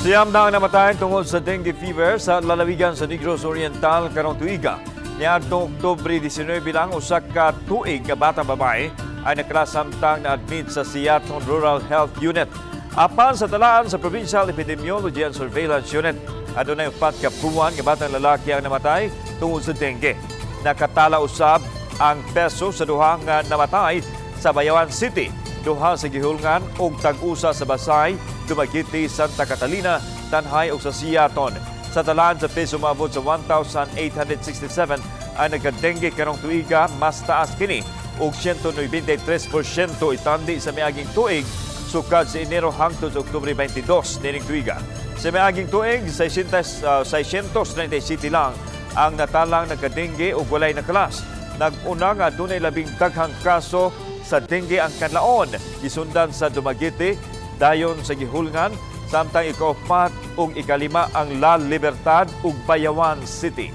Siyam na ang namatay tungod sa dengue fever sa lalawigan sa Negros Oriental karong tuiga. Niadtong Oktubre 19 lang usa ka tuig nga batang babae ay nakasamtang na admit sa Siaton Rural Health Unit. Apan sa talaan sa Provincial Epidemiology and Surveillance Unit, adunay 4 ka puwan nga batang lalaki ang namatay tungod sa dengue. Nakatala usab ang peso sa duha nga namatay sa Bayawan City, duha sa Gihulngan ug tag-usa sa Basay, Dumaguete, Santa Catalina, Tanhay ug sa Siaton. Sa talaan sa peso maabot sa 1,867 ay nagka-dengue karong tuiga, mas taas kini ug 193% itandi sa miaging tuig sukad sa Enero hangtod sa Oktubre 22 dining tuiga. Sa miaging tuig, 637 lang ang natalang nagka-dengue ug walay nakalas. Nag-una nga dunay labing daghang kaso sa dengue ang kanlaon, gisundan sa Dumaguete, dayon sa Gihulngan, samtang ika-4 ug ika-5 ang La Libertad ug Bayawan City.